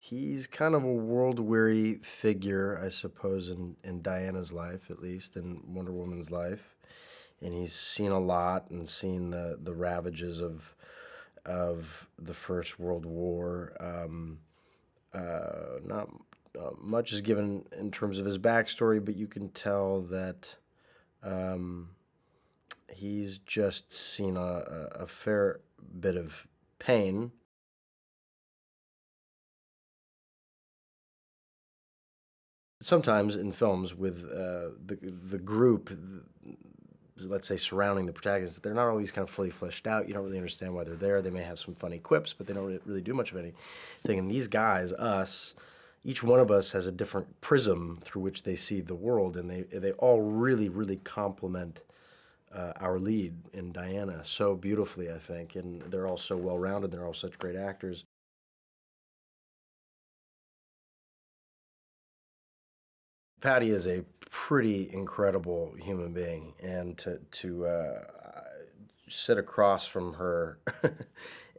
He's kind of a world-weary figure, I suppose, in Diana's life, at least, in Wonder Woman's life. And he's seen a lot and seen the ravages of the First World War. Not much is given in terms of his backstory, but you can tell that um, he's just seen a fair bit of pain. Sometimes in films with the group, let's say surrounding the protagonist, they're not always kind of fully fleshed out. You don't really understand why they're there. They may have some funny quips, but they don't really do much of anything. And these guys, us, each one of us has a different prism through which they see the world, and they all really complement our lead in Diana so beautifully, I think. And they're all so well rounded. They're all such great actors. Patty is a pretty incredible human being, and to sit across from her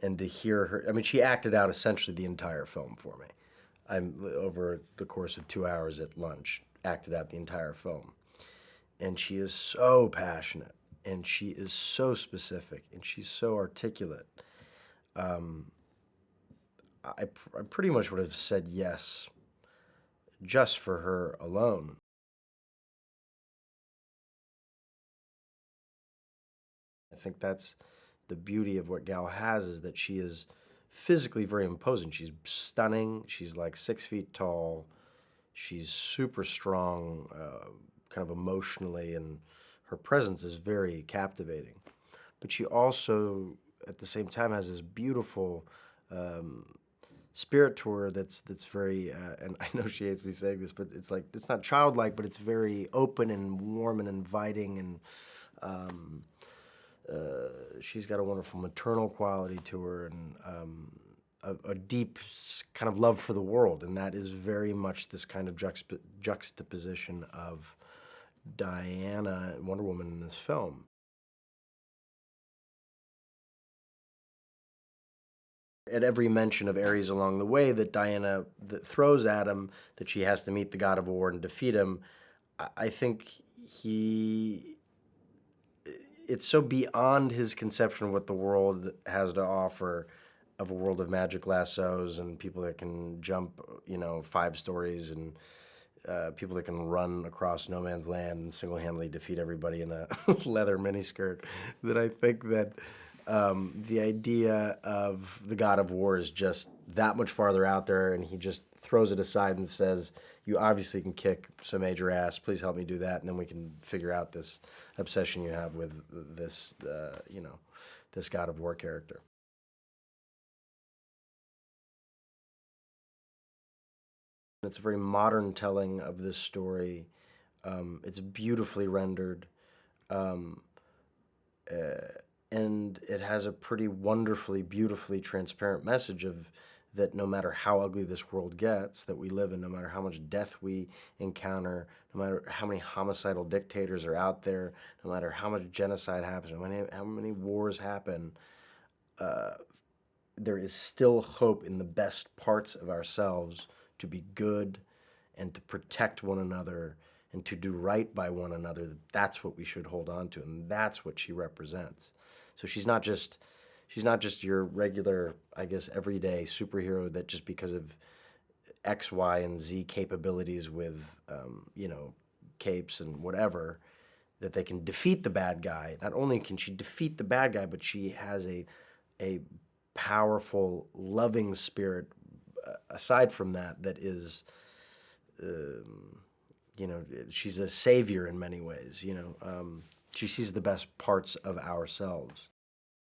and to hear her. I mean, she acted out essentially the entire film for me. I'm over the course of 2 hours at lunch, acted out the entire film, and she is so passionate, and she is so specific, and she's so articulate. Um, I pretty much would have said yes just for her alone. I think that's the beauty of what Gal has, is that she is physically very imposing. She's stunning. She's like 6 feet tall. She's super strong, kind of emotionally, and her presence is very captivating. But she also, at the same time, has this beautiful um, spirit to her that's very, and I know she hates me saying this, but it's like, it's not childlike, but it's very open and warm and inviting, and um, she's got a wonderful maternal quality to her, and a deep kind of love for the world, and that is very much this kind of juxtaposition of Diana, Wonder Woman, in this film. At every mention of Ares along the way that Diana that throws at him, that she has to meet the God of War and defeat him, I think he it's so beyond his conception of what the world has to offer, of a world of magic lassos and people that can jump, 5 stories, and people that can run across no man's land and single-handedly defeat everybody in a leather miniskirt, that I think that the idea of the God of War is just that much farther out there, and he just throws it aside and says, "You obviously can kick some major ass. Please help me do that, and then we can figure out this obsession you have with this, this God of War character." It's a very modern telling of this story. It's beautifully rendered. Um, uh, and it has a pretty wonderfully, beautifully transparent message of that no matter how ugly this world gets that we live in, no matter how much death we encounter, no matter how many homicidal dictators are out there, no matter how much genocide happens, no matter how many wars happen, uh, there is still hope in the best parts of ourselves to be good and to protect one another and to do right by one another. That's what we should hold on to, and that's what she represents. So she's not just your regular, I guess, everyday superhero that just because of X, Y, and Z capabilities with, capes and whatever, that they can defeat the bad guy. Not only can she defeat the bad guy, but she has a powerful, loving spirit aside from that, that is, um, she's a savior in many ways. She sees the best parts of ourselves.